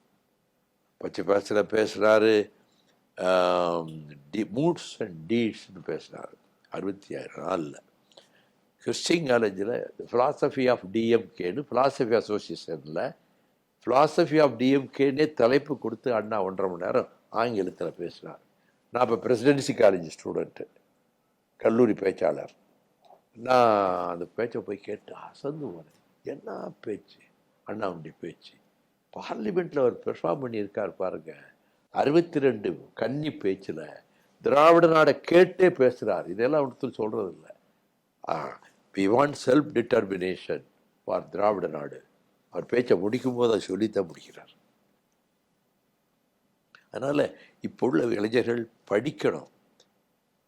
பச்சை பாசில் பேசுகிறாரு, மூட்ஸ் அண்ட் டீட்ஸ்னு பேசுகிறாரு. 66 நாளில் கிறிஸ்டின் காலேஜில் ஃபிலாசபி ஆஃப் டிஎம்கேன்னு ஃபிலாசபி அசோசியேஷனில் ஃபிலாசபி ஆஃப் டிஎம்கேன்னே தலைப்பு கொடுத்து அண்ணா 1.5 மணி நேரம் ஆங்கிலத்தில் பேசினார். நான் இப்போ பிரசிடென்சி காலேஜ் ஸ்டூடெண்ட்டு, கல்லூரி பேச்சாளர். நான் அந்த பேச்சை போய் கேட்டு அசந்து போனேன். என்ன பேச்சு அண்ணாவுடைய பேச்சு! பார்லிமெண்ட்டில் அவர் பெர்ஃபார்ம் பண்ணியிருக்கார் பாருங்க. 62 கன்னி பேச்சில் திராவிட நாடை கேட்டே பேசுகிறார். இதெல்லாம் ஒருத்தர் சொல்கிறது இல்லை. We want self determination for Dravida Nadu. அவர் பேச்சை முடிக்கும் போது அதை சொல்லித்தான் முடிக்கிறார். அதனால் இப்போ உள்ள இளைஞர்கள் படிக்கணும்.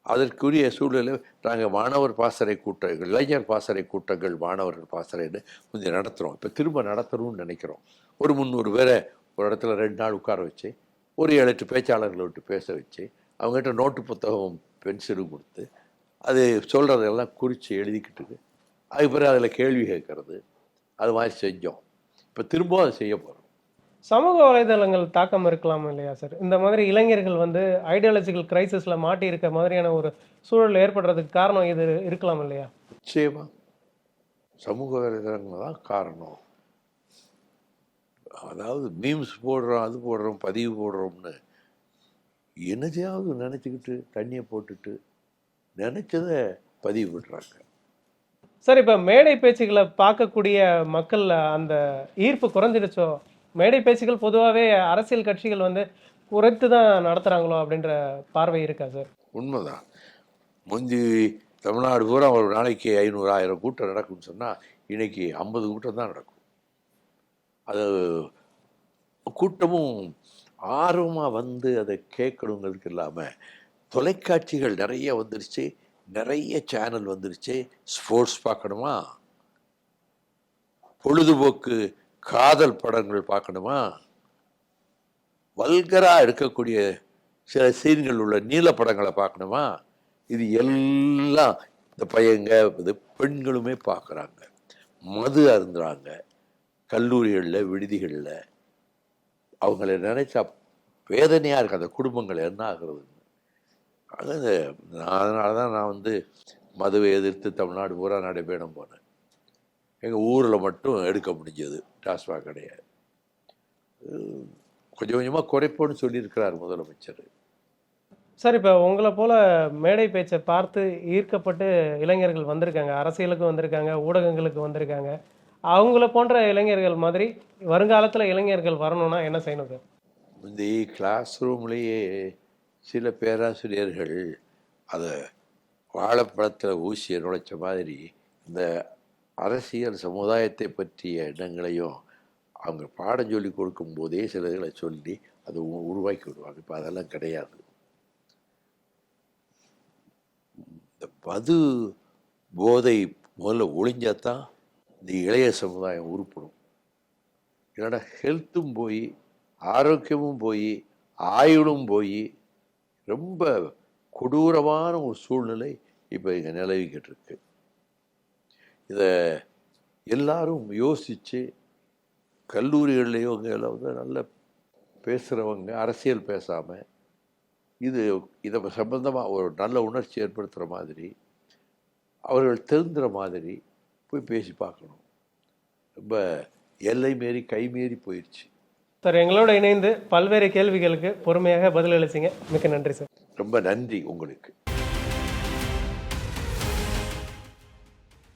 அதற்குரிய சூழலில் நாங்கள் மாணவர் பாசறை கூட்டங்கள், இளைஞர் பாசறை கூட்டங்கள், மாணவர்கள் பாசறைன்னு கொஞ்சம் நடத்துகிறோம். இப்போ திரும்ப நடத்தணும்னு நினைக்கிறோம். ஒரு 300 பேரை ஒரு இடத்துல 2 நாள் உட்கார வச்சு, ஒரு 7-8 பேச்சாளர்களை விட்டு பேச வச்சு, அவங்ககிட்ட நோட்டு புத்தகம் பென்சிலும் கொடுத்து, அது சொல்கிறதெல்லாம் குறித்து எழுதிக்கிட்டு, அதுக்கு பிறகு அதில் கேள்வி கேட்கறது, அது மாதிரி செஞ்சோம். இப்போ திரும்பவும் அதை செய்ய போகிறோம். சமூக வலைதளங்கள் தாக்கம் இருக்கலாம் இல்லையா சார்? இந்த மாதிரி இளைஞர்கள் வந்து ஐடியாலஜிக்கல் கிரைசிஸ்ல மாட்டி இருக்க மாதிரியான ஒரு சூழல் ஏற்படுறதுக்கு காரணம் இது இருக்கலாம் இல்லையா? நிச்சயமாக சமூக வலைதளங்கள் தான் காரணம். அதாவது மீம்ஸ் போடுறோம், அது போடுறோம், பதிவு போடுறோம்னு என்னதையாவது நினச்சிக்கிட்டு தண்ணியை போட்டுட்டு நினச்சதை பதிவு விடுறாங்க. சார், இப்போ மேடை பேச்சுகளை பார்க்கக்கூடிய மக்கள் அந்த ஈர்ப்பு குறைஞ்சிடுச்சோ? மேடை பேச்சுகள் பொதுவாகவே அரசியல் கட்சிகள் வந்து குறைத்து தான் நடத்துகிறாங்களோ அப்படின்ற பார்வை இருக்கா சார்? உண்மைதான். முந்தி தமிழ்நாடு பூரா ஒரு நாளைக்கு 500-1000 கூட்டம் நடக்கும்னு சொன்னால் இன்னைக்கு 50 கூட்டம் தான் நடக்கும். அது கூட்டமும் ஆர்வமாக வந்து அதை கேட்கணுங்கிறதுக்கு இல்லாமல் தொலைக்காட்சிகள் நிறைய வந்துருச்சு, நிறைய சேனல் வந்துருச்சு. ஸ்போர்ட்ஸ் பார்க்கணுமா, பொழுதுபோக்கு காதல் படங்கள் பார்க்கணுமா, வல்கராக இருக்கக்கூடிய சில சீன்கள் உள்ள நீல படங்களை பார்க்கணுமா, இது எல்லாம் இந்த பையங்க இது பெண்களுமே பார்க்குறாங்க. மது அருந்துறாங்க கல்லூரிகளில், விடுதிகளில். அவங்கள நினைச்சா வேதனையாக இருக்குது அந்த குடும்பங்கள் என்ன ஆகுறதுன்னு. அதனால தான் நான் வந்து மதுவை எதிர்த்து தமிழ்நாடு பூரா நடைபயணம் போனேன். எங்கள் ஊரில் மட்டும் எடுக்க முடிஞ்சது டாஸ்மாக் கிடையாது. கொஞ்சம் கொஞ்சமாக குறைப்போன்னு சொல்லியிருக்கிறார் முதலமைச்சர். சார், இப்போ உங்களை போல் மேடை பேச்சை பார்த்து ஈர்க்கப்பட்டு இளைஞர்கள் வந்திருக்காங்க, அரசியலுக்கு வந்திருக்காங்க, ஊடகங்களுக்கு வந்திருக்காங்க. அவங்கள போன்ற இளைஞர்கள் மாதிரி வருங்காலத்தில் இளைஞர்கள் வரணும்னா என்ன செய்யணும் சார்? இந்த கிளாஸ் ரூம்லேயே சில பேராசிரியர்கள் அதை வாழைப்பழத்தில் ஊசியை நுழைச்ச மாதிரி இந்த அரசியல் சமுதாயத்தை பற்றிய எண்ணங்களையும் அவங்க பாடம் சொல்லி கொடுக்கும்போதே சிலர்களை சொல்லி அதை உருவாக்கி விடுவாங்க. இப்போ அதெல்லாம் கிடையாது. இந்த மது போதை முதல்ல ஒழிஞ்சாதான் இந்த இளைய சமுதாயம் உருப்படும். இல்லைன்னா ஹெல்த்தும் போய், ஆரோக்கியமும் போய், ஆயுளும் போய், ரொம்ப கொடூரமான ஒரு சூழ்நிலை இப்போ இங்கே நிலவிக்கிட்டு இருக்கு. இதை எல்லாரும் யோசித்து கல்லூரிகள்லேயோ எல்லாம் வந்து நல்ல பேசுகிறவங்க அரசியல் பேசாமல் இதை சம்பந்தமாக ஒரு நல்ல உணர்ச்சி ஏற்படுத்துகிற மாதிரி, அவர்கள் தெரிந்துற மாதிரி போய் பேசி பார்க்கணும். ரொம்ப எல்லை மீறி கை மீறி போயிடுச்சு. சார், எங்களோட இணைந்து பல்வேறு கேள்விகளுக்கு பொறுமையாக பதிலளிச்சிங்க. மிக்க நன்றி சார். ரொம்ப நன்றி உங்களுக்கு.